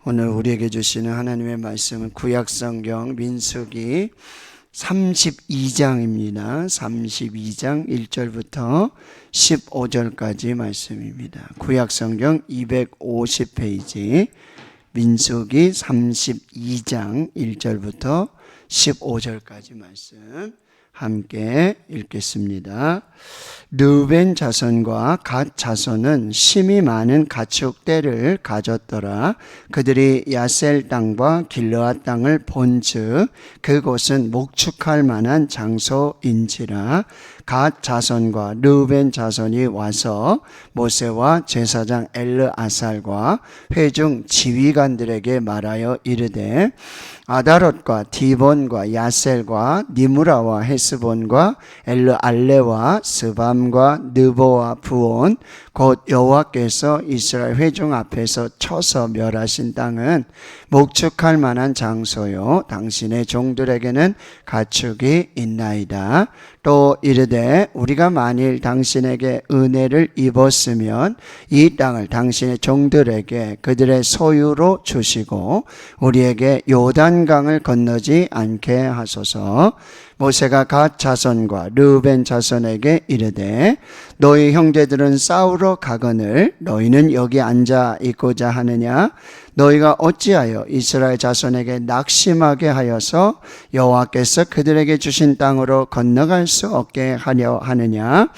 오늘 우리에게 주시는 하나님의 말씀은 구약성경 민수기 32장입니다. 32장 1절부터 15절까지 말씀입니다. 구약성경 250페이지 민수기 32장 1절부터 15절까지 말씀 함께 읽겠습니다. 르벤 자손과 갓 자손은 심이 많은 가축대를 가졌더라. 그들이 야셀 땅과 길르앗 땅을 본즉 그곳은 목축할 만한 장소인지라. 갓 자손과 르벤 자손이 와서 모세와 제사장 엘르아살과 회중 지휘관들에게 말하여 이르되 아다롯과 디본과 야셀과 니무라와 헤스본과 엘르알레와 스밤과 느보와 부온 곧 여호와께서 이스라엘 회중 앞에서 쳐서 멸하신 땅은 목축할 만한 장소요 당신의 종들에게는 가축이 있나이다. 또 이르되 우리가 만일 당신에게 은혜를 입었으면 이 땅을 당신의 종들에게 그들의 소유로 주시고 우리에게 요단강을 건너지 않게 하소서. 모세가 갓 자손과 르벤 자손에게 이르되 너희 형제들은 싸우러 가거늘 너희는 여기 앉아 있고자 하느냐? 너희가 어찌하여 이스라엘 자손에게 낙심하게 하여서 여호와께서 그들에게 주신 땅으로 건너갈 수 없게 하려 하느냐?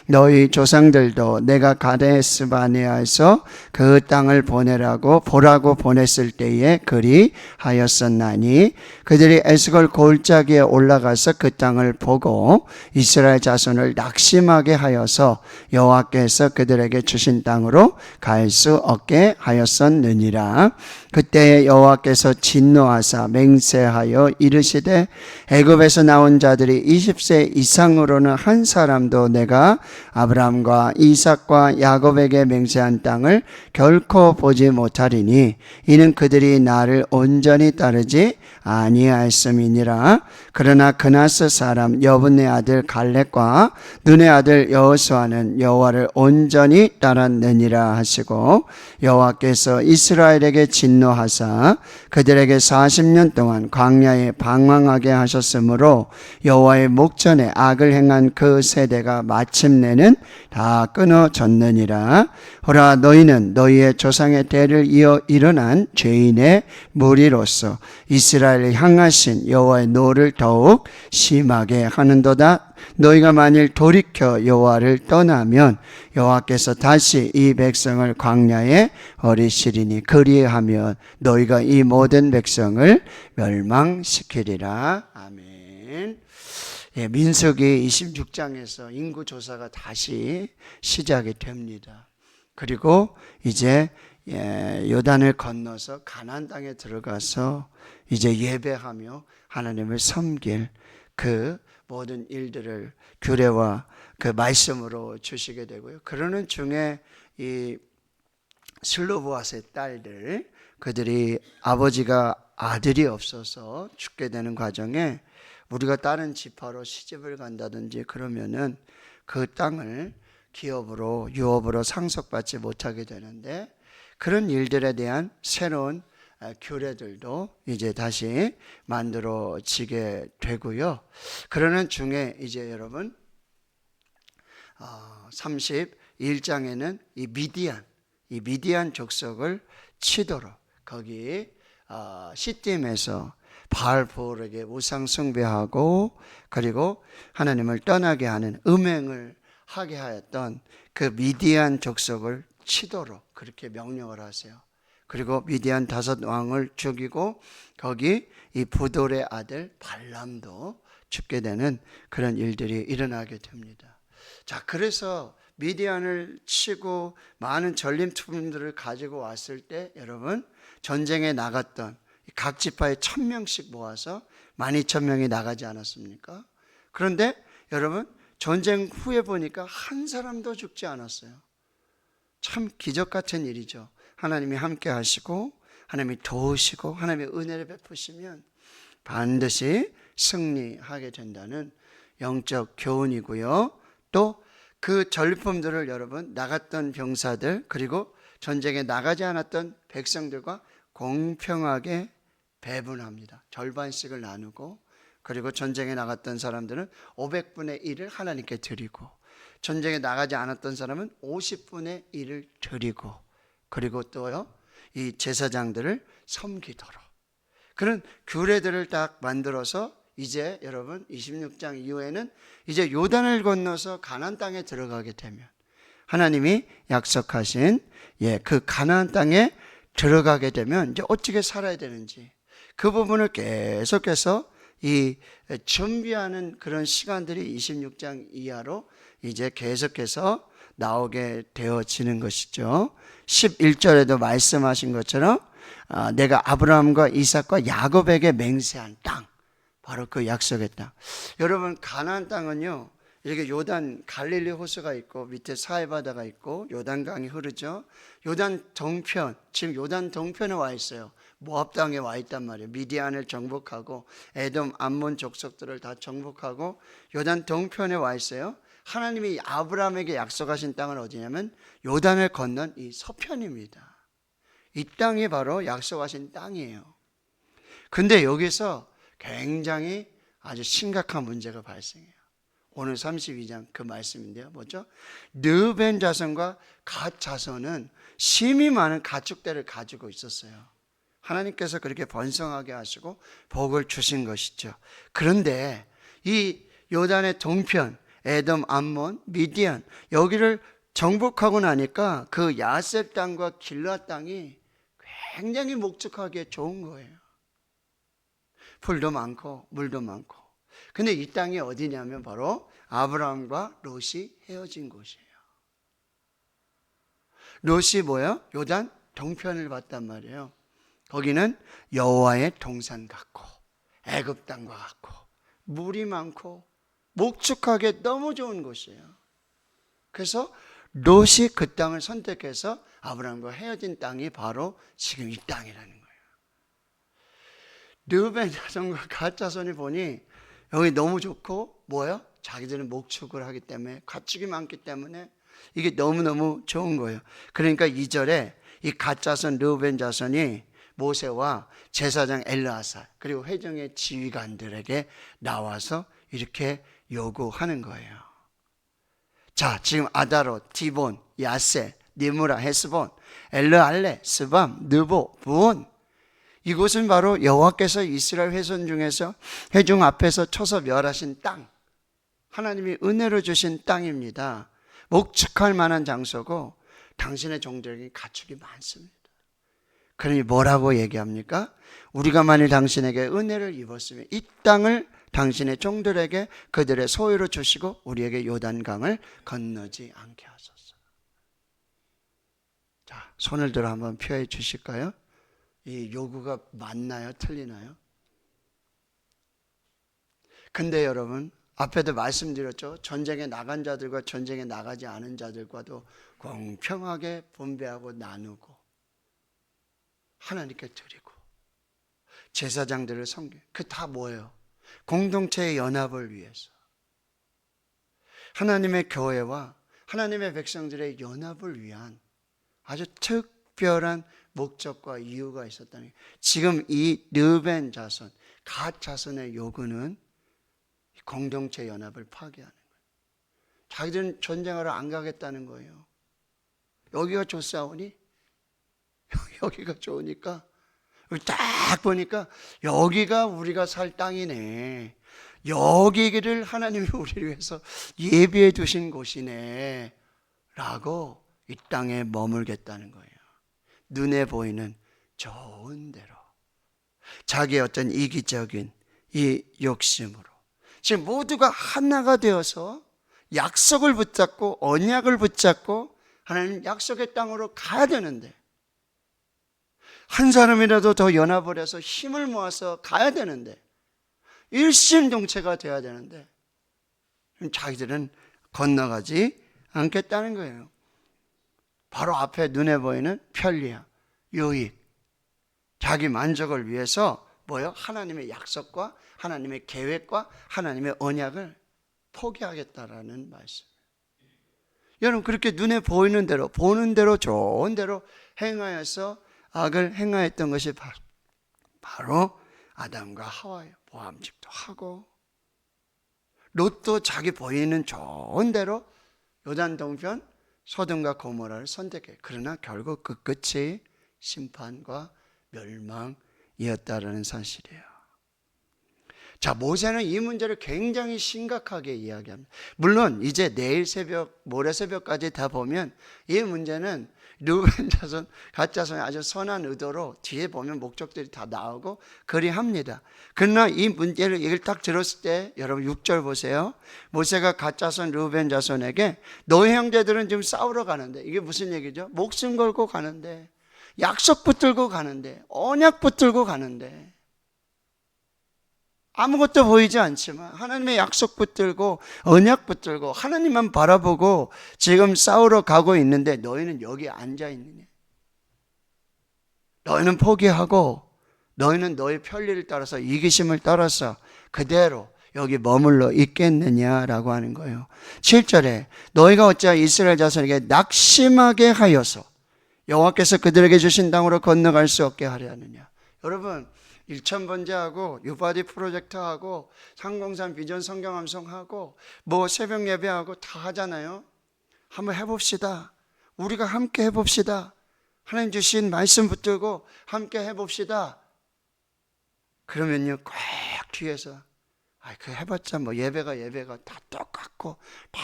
너희 조상들도 내가 가데스 바네아에서 그 땅을 보라고 보냈을 때에 그리 하였었나니 그들이 에스골 골짜기에 올라가서 그 땅을 보고 이스라엘 자손을 낙심하게 하여서 여호와께서 그들에게 주신 땅으로 갈 수 없게 하였었느니라. 그때 여호와께서 진노하사 맹세하여 이르시되 애굽에서 나온 자들이 20세 이상으로는 한 사람도 내가 아브라함과 이삭과 야곱에게 맹세한 땅을 결코 보지 못하리니 이는 그들이 나를 온전히 따르지 아니하였음이니라. 그러나 그나스 사람 여분네 아들 갈렙과 눈의 아들 여호수아는 여호와를 온전히 따랐느니라 하시고 여호와께서 이스라엘에게 진노하사 그들에게 40년 동안 광야에 방황하게 하셨으므로 여호와의 목전에 악을 행한 그 세대가 마침내는 다 끊어졌느니라. 호라 너희는 너희의 조상의 대를 이어 일어난 죄인의 무리로서 이스라엘을 향하신 여호와의 노를 더욱 심하게 하는도다. 너희가 만일 돌이켜 여호와를 떠나면 여호와께서 다시 이 백성을 광야에 버리시리니 그리하면 너희가 이 모든 백성을 멸망시키리라. 아멘. 민수기 26장에서 인구조사가 다시 시작이 됩니다. 그리고 이제 요단을 건너서 가나안 땅에 들어가서 이제 예배하며 하나님을 섬길 그 모든 일들을 규례와 그 말씀으로 주시게 되고요. 그러는 중에 이 슬로보앗의 딸들 그들이 아버지가 아들이 없어서 죽게 되는 과정에 우리가 다른 지파로 시집을 간다든지 그러면은 그 땅을 기업으로 유업으로 상속받지 못하게 되는데 그런 일들에 대한 새로운 규례들도 이제 다시 만들어지게 되고요. 그러는 중에 이제 여러분 31장에는 이 미디안 족속을 치도록 거기 시딤에서 바알보르에게 우상 숭배하고 그리고 하나님을 떠나게 하는 음행을 하게 하였던 그 미디안 족속을 치도록 그렇게 명령을 하세요. 그리고 미디안 5왕을 죽이고 거기 이 부돌의 아들 발람도 죽게 되는 그런 일들이 일어나게 됩니다. 자, 그래서 미디안을 치고 많은 전림투품들을 가지고 왔을 때 여러분 전쟁에 나갔던 각 지파에 1000명씩 모아서 12,000명이 나가지 않았습니까? 그런데 여러분 전쟁 후에 보니까 한 사람도 죽지 않았어요. 참 기적 같은 일이죠. 하나님이 함께 하시고 하나님이 도우시고 하나님의 은혜를 베푸시면 반드시 승리하게 된다는 영적 교훈이고요. 또 그 전리품들을 여러분 나갔던 병사들 그리고 전쟁에 나가지 않았던 백성들과 공평하게 배분합니다. 절반씩을 나누고, 그리고 전쟁에 나갔던 사람들은 500분의 1을 하나님께 드리고, 전쟁에 나가지 않았던 사람은 50분의 1을 드리고, 그리고 또요, 이 제사장들을 섬기도록 그런 규례들을 딱 만들어서, 이제 여러분 26장 이후에는 이제 요단을 건너서 가나안 땅에 들어가게 되면 하나님이 약속하신 그 가나안 땅에 들어가게 되면 이제 어떻게 살아야 되는지 그 부분을 계속해서 이 준비하는 그런 시간들이 26장 이하로 이제 계속해서 나오게 되어지는 것이죠. 11절에도 말씀하신 것처럼 내가 아브라함과 이삭과 야곱에게 맹세한 땅, 바로 그 약속의 땅. 여러분, 가나안 땅은요, 이렇게 요단 갈릴리 호수가 있고 밑에 사해바다가 있고 요단강이 흐르죠. 요단 동편, 지금 요단 동편에 와 있어요. 모압 땅에 와 있단 말이에요. 미디안을 정복하고 에돔, 암몬 족속들을 다 정복하고 요단 동편에 와 있어요. 하나님이 아브라함에게 약속하신 땅은 어디냐면 요단을 건넌 이 서편입니다. 이 땅이 바로 약속하신 땅이에요. 근데 여기서 굉장히 아주 심각한 문제가 발생해요. 오늘 32장 그 말씀인데요. 뭐죠? 르벤 자손과 갓 자손은 심히 많은 가축대를 가지고 있었어요. 하나님께서 그렇게 번성하게 하시고 복을 주신 것이죠. 그런데 이 요단의 동편, 에돔, 암몬, 미디안, 여기를 정복하고 나니까 그 야셉 땅과 길라 땅이 굉장히 목축하기에 좋은 거예요. 풀도 많고 물도 많고. 근데 이 땅이 어디냐면 바로 아브라함과 롯이 헤어진 곳이에요. 롯이 뭐예요? 요단 동편을 봤단 말이에요. 거기는 여호와의 동산 같고 애굽 땅과 같고 물이 많고 목축하기에 너무 좋은 곳이에요. 그래서 롯이 그 땅을 선택해서 아브라함과 헤어진 땅이 바로 지금 이 땅이라는 거예요. 르벤 자손과 갓 자손이 보니 여기 너무 좋고 뭐예요? 자기들은 목축을 하기 때문에 가축이 많기 때문에 이게 너무너무 좋은 거예요. 그러니까 2절에 이 갓 자손 르벤 자손이 모세와 제사장 엘르아살 그리고 회중의 지휘관들에게 나와서 이렇게 요구하는 거예요. 자, 지금 아다롯, 디본, 야세, 니무라, 헤스본, 엘르알레, 스밤, 느보, 부온, 이곳은 바로 여호와께서 이스라엘 회손 중에서 회중 앞에서 쳐서 멸하신 땅, 하나님이 은혜로 주신 땅입니다. 목축할 만한 장소고 당신의 종들에게 가축이 많습니다. 그러니 뭐라고 얘기합니까? 우리가 만일 당신에게 은혜를 입었으면 이 땅을 당신의 종들에게 그들의 소유로 주시고 우리에게 요단강을 건너지 않게 하소서. 자, 손을 들어 한번 표해 주실까요? 이 요구가 맞나요? 틀리나요? 근데 여러분, 앞에도 말씀드렸죠. 전쟁에 나간 자들과 전쟁에 나가지 않은 자들과도 공평하게 분배하고 나누고 하나님께 드리고 제사장들을 섬기. 그 다 뭐예요? 공동체의 연합을 위해서, 하나님의 교회와 하나님의 백성들의 연합을 위한 아주 특별한 목적과 이유가 있었다는 거예요. 지금 이 르벤 자손, 갓 자손의 요구는 공동체 연합을 파괴하는 거예요. 자기들은 전쟁하러 안 가겠다는 거예요. 여기가 좋사오니? 여기가 좋으니까 딱 보니까 여기가 우리가 살 땅이네, 여기를 하나님이 우리를 위해서 예비해 두신 곳이네 라고 이 땅에 머물겠다는 거예요. 눈에 보이는 좋은 대로, 자기의 어떤 이기적인 이 욕심으로 지금 모두가 하나가 되어서 약속을 붙잡고 언약을 붙잡고 하나님 약속의 땅으로 가야 되는데, 한 사람이라도 더 연합을 해서 힘을 모아서 가야 되는데, 일심동체가 돼야 되는데 자기들은 건너가지 않겠다는 거예요. 바로 앞에 눈에 보이는 편리함, 유익, 자기 만족을 위해서 뭐요? 하나님의 약속과 하나님의 계획과 하나님의 언약을 포기하겠다라는 말씀이에요. 여러분, 그렇게 눈에 보이는 대로, 보는 대로, 좋은 대로 행하여서 악을 행하였던 것이 바로 아담과 하와예요. 모함직도 하고 롯도 자기 보이는 좋은 대로 요단 동편 소돔과 고모라를 선택해. 그러나 결국 그 끝이 심판과 멸망이었다라는 사실이에요. 자, 모세는 이 문제를 굉장히 심각하게 이야기합니다. 물론 이제 내일 새벽, 모레 새벽까지 다 보면 이 문제는 르우벤 자손, 갓 자손의 아주 선한 의도로 뒤에 보면 목적들이 다 나오고 그리합니다. 그러나 이 문제를 이걸 딱 들었을 때 여러분 6절 보세요. 모세가 갓 자손 르우벤 자손에게 너희 형제들은 지금 싸우러 가는데, 이게 무슨 얘기죠? 목숨 걸고 가는데, 약속 붙들고 가는데, 언약 붙들고 가는데, 아무것도 보이지 않지만 하나님의 약속 붙들고 언약 붙들고 하나님만 바라보고 지금 싸우러 가고 있는데 너희는 여기 앉아 있느냐? 너희는 포기하고 너희는 너희 편리를 따라서 이기심을 따라서 그대로 여기 머물러 있겠느냐라고 하는 거예요. 7절에 너희가 어찌하여 이스라엘 자손에게 낙심하게 하여서 여호와께서 그들에게 주신 땅으로 건너갈 수 없게 하려 하느냐. 여러분, 일천번제하고 유바디 프로젝트하고 상공산 비전 성경 암송하고 뭐 새벽 예배하고 다 하잖아요. 한번 해봅시다. 우리가 함께 해봅시다. 하나님 주신 말씀 붙들고 함께 해봅시다. 그러면요 꼭 뒤에서 그 해봤자 뭐 예배가 다 똑같고 다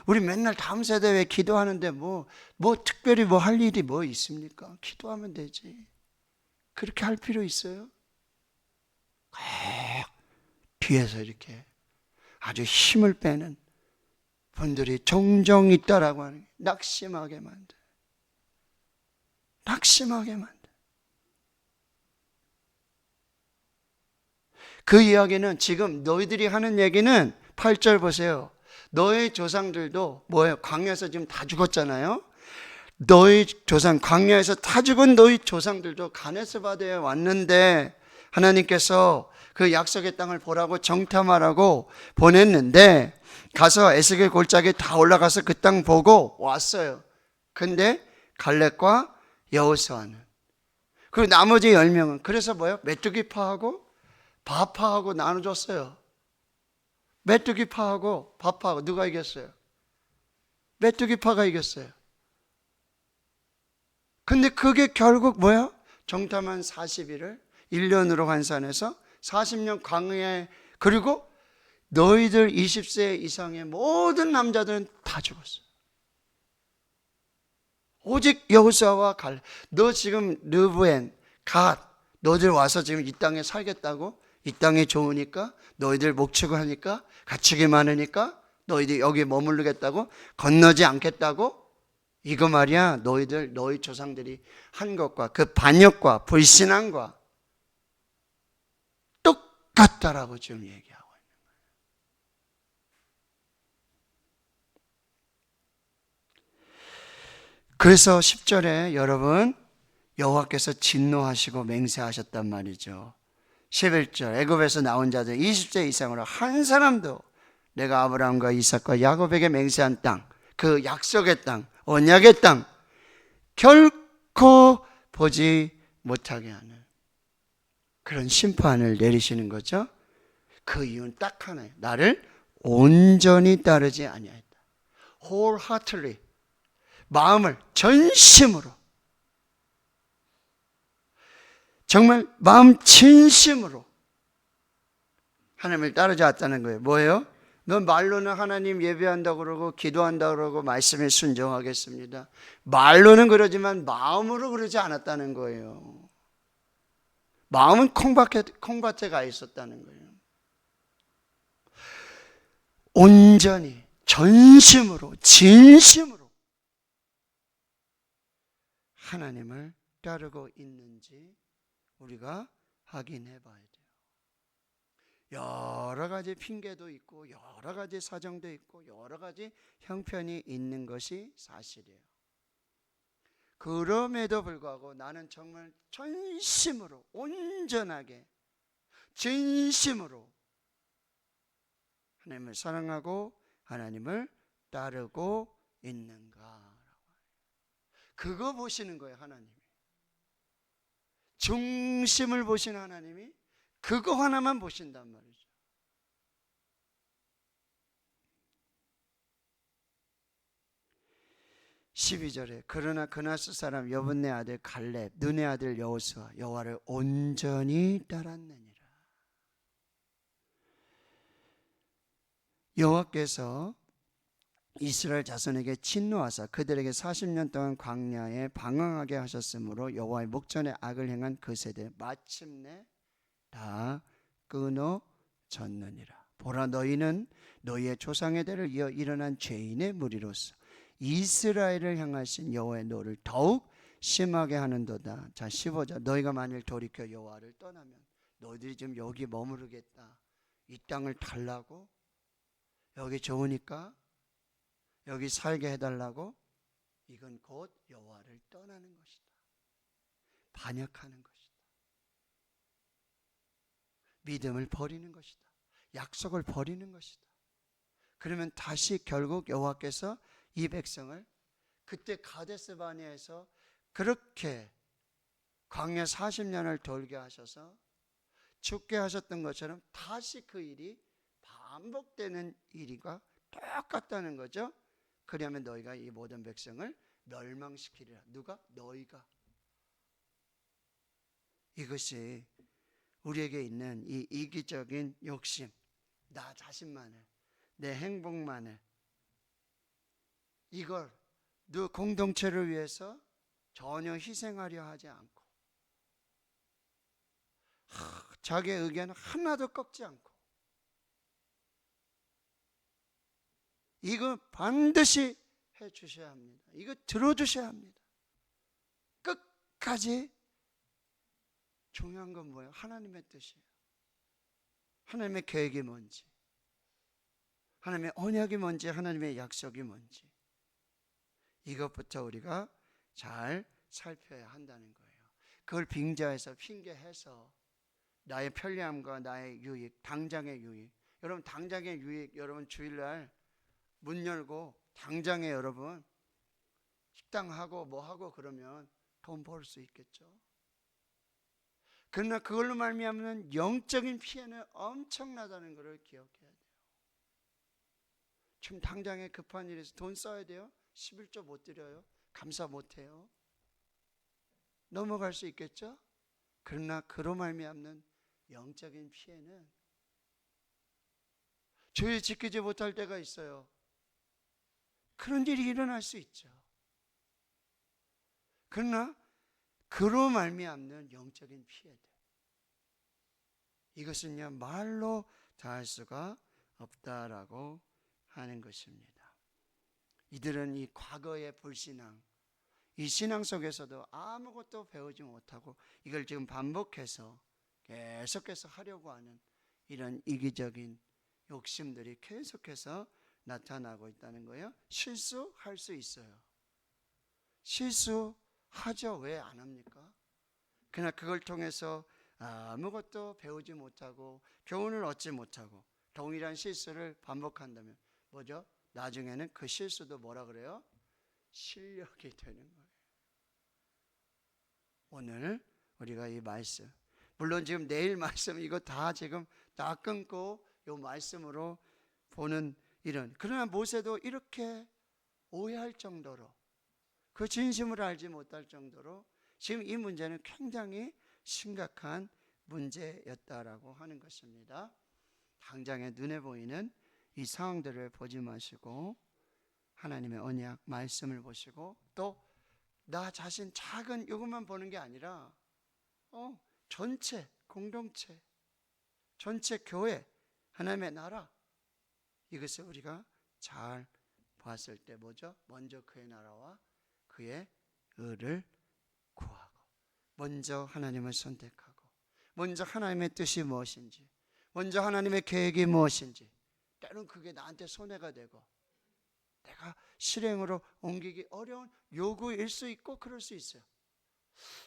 우리 맨날 다음 세대 왜 기도하는데 뭐 특별히 뭐 할 일이 뭐 있습니까? 기도하면 되지. 그렇게 할 필요 있어요? 꼭 뒤에서 이렇게 아주 힘을 빼는 분들이 종종 있다라고 하는 게 낙심하게 만들. 그 이야기는 지금 너희들이 하는 얘기는 8절 보세요. 너희 조상들도 뭐예요? 광야에서 지금 다 죽었잖아요. 너희 조상, 광야에서 다 죽은 너희 조상들도 가네스 바다에 왔는데 하나님께서 그 약속의 땅을 보라고 정탐하라고 보냈는데 가서 에스겔 골짜기에 다 올라가서 그 땅 보고 왔어요. 근데 갈렙과 여호수아는, 그리고 나머지 10명은 그래서 뭐예요? 메뚜기파하고 바파하고 나눠줬어요. 메뚜기파하고 바파하고 누가 이겼어요? 메뚜기파가 이겼어요. 근데 그게 결국 뭐야? 정탐한 40일을 1년으로 환산해서 40년 광야에, 그리고 너희들 20세 이상의 모든 남자들은 다 죽었어. 오직 여호수아와 갈렙. 너 지금 르브엔, 갓, 너희들 와서 지금 이 땅에 살겠다고? 이 땅이 좋으니까? 너희들 목축을 하니까? 가축이 많으니까? 너희들 여기 머무르겠다고? 건너지 않겠다고? 이거 말이야, 너희 조상들이 한 것과 그 반역과 불신앙과 똑같다라고 지금 얘기하고 있는 거예요. 그래서 10절에 여러분, 여호와께서 진노하시고 맹세하셨단 말이죠. 11절, 애굽에서 나온 자들 20세 이상으로 한 사람도 내가 아브라함과 이삭과 야곱에게 맹세한 땅, 그 약속의 땅, 언약의 땅 결코 보지 못하게 하는 그런 심판을 내리시는 거죠. 그 이유는 딱 하나예요. 나를 온전히 따르지 아니하였다. wholeheartedly, 마음을 전심으로, 정말 마음 진심으로 하나님을 따르지 않았다는 거예요. 뭐예요? 넌 말로는 하나님 예배한다고 그러고 기도한다고 그러고 말씀에 순종하겠습니다. 말로는 그러지만 마음으로 그러지 않았다는 거예요. 마음은 콩밭에 가 있었다는 거예요. 온전히 전심으로 진심으로 하나님을 따르고 있는지 우리가 확인해 봐야 돼요. 여러 가지 핑계도 있고 여러 가지 사정도 있고 여러 가지 형편이 있는 것이 사실이에요. 그럼에도 불구하고 나는 정말 전심으로 온전하게 진심으로 하나님을 사랑하고 하나님을 따르고 있는가, 그거 보시는 거예요. 하나님이 중심을 보신 하나님이 그거 하나만 보신단 말이죠. 12절에 그러나 그나스 사람 여분네 아들 갈렙 눈의 아들 여호수아 여호와를 온전히 따랐느니라. 여호와께서 이스라엘 자손에게 진노하사 그들에게 40년 동안 광야에 방황하게 하셨으므로 여호와의 목전에 악을 행한 그 세대 마침내 다 끊어졌느니라. 보라, 너희는 너희의 조상의 대를 이어 일어난 죄인의 무리로서 이스라엘을 향하신 여호와의 노를 더욱 심하게 하는도다. 자, 15절, 너희가 만일 돌이켜 여호와를 떠나면, 너희들이 지금 여기 머무르겠다, 이 땅을 달라고, 여기 좋으니까 여기 살게 해달라고, 이건 곧 여호와를 떠나는 것이다. 반역하는 것이다. 믿음을 버리는 것이다. 약속을 버리는 것이다. 그러면 다시 결국 여호와께서 이 백성을 그때 가데스 바네아에서 그렇게 광야 40년을 돌게 하셔서 죽게 하셨던 것처럼 다시 그 일이 반복되는 일이가 똑같다는 거죠. 그러면 너희가 이 모든 백성을 멸망시키리라. 누가? 너희가. 이것이 우리에게 있는 이 이기적인 욕심, 나 자신만을, 내 행복만을, 이걸 너 공동체를 위해서 전혀 희생하려 하지 않고, 자기의 의견을 하나도 꺾지 않고, 이거 반드시 해 주셔야 합니다. 이거 들어주셔야 합니다. 끝까지. 중요한 건 뭐예요? 하나님의 뜻이에요. 하나님의 계획이 뭔지, 하나님의 언약이 뭔지, 하나님의 약속이 뭔지, 이것부터 우리가 잘 살펴야 한다는 거예요. 그걸 빙자해서 핑계해서 나의 편리함과 나의 유익, 당장의 유익, 여러분 당장의 유익, 여러분 주일날 문 열고 당장에 여러분 식당하고 뭐하고 그러면 돈 벌 수 있겠죠. 그러나 그걸로 말미암는 영적인 피해는 엄청나다는 것을 기억해야 돼요. 지금 당장에 급한 일에서 돈 써야 돼요? 11조 못 드려요? 감사 못 해요? 넘어갈 수 있겠죠? 그러나 그로 말미암는 영적인 피해는 죄 지키지 못할 때가 있어요. 그런 일이 일어날 수 있죠. 그러나 그로 말미암는 영적인 피해들, 이것은요 말로 다할 수가 없다라고 하는 것입니다. 이들은 이 과거의 불신앙, 이 신앙 속에서도 아무것도 배우지 못하고 이걸 지금 반복해서 계속해서 하려고 하는 이런 이기적인 욕심들이 계속해서 나타나고 있다는 거예요. 실수할 수 있어요. 실수하죠. 왜 안 합니까? 그러나 그걸 통해서 아무것도 배우지 못하고 교훈을 얻지 못하고 동일한 실수를 반복한다면 뭐죠? 나중에는 그 실수도 뭐라 그래요? 실력이 되는 거예요. 오늘 우리가 이 말씀, 물론 지금 내일 말씀 이거 다 지금 다 끊고 이 말씀으로 보는 이런, 그러나 모세도 이렇게 오해할 정도로, 그 진심을 알지 못할 정도로 지금 이 문제는 굉장히 심각한 문제였다라고 하는 것입니다. 당장에 눈에 보이는 이 상황들을 보지 마시고 하나님의 언약 말씀을 보시고, 또 나 자신 작은 이것만 보는 게 아니라 전체 공동체, 전체 교회, 하나님의 나라, 이것을 우리가 잘 봤을 때 뭐죠? 먼저 그의 나라와 그의 의를 구하고, 먼저 하나님을 선택하고, 먼저 하나님의 뜻이 무엇인지, 먼저 하나님의 계획이 무엇인지, 때로는 그게 나한테 손해가 되고 내가 실행으로 옮기기 어려운 요구일 수 있고 그럴 수 있어요.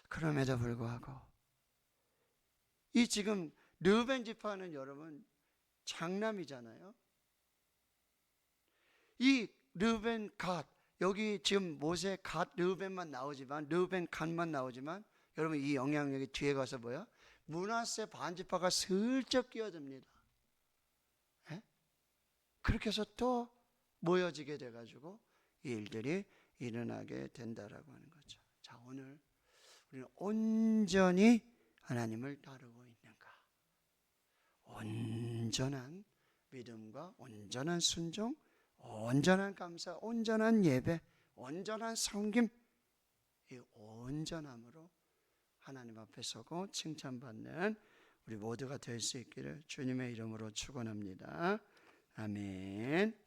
그럼에도 불구하고 이 지금 르우벤 지파는 여러분 장남이잖아요. 이 르우벤 갓, 여기 지금 모세 갓 르우벤만 나오지만, 르우벤 갓만 나오지만 여러분 이 영향력이 뒤에 가서 뭐야? 므낫세 반지파가 슬쩍 끼어듭니다. 예? 그렇게 해서 또 모여지게 돼가지고 이 일들이 일어나게 된다라고 하는 거죠. 자, 오늘 우리는 온전히 하나님을 따르고 있는가? 온전한 믿음과 온전한 순종, 온전한 감사, 온전한 예배, 온전한 섬김, 이 온전함으로 하나님 앞에 서고 칭찬받는 우리 모두가 될 수 있기를 주님의 이름으로 축원합니다. 아멘.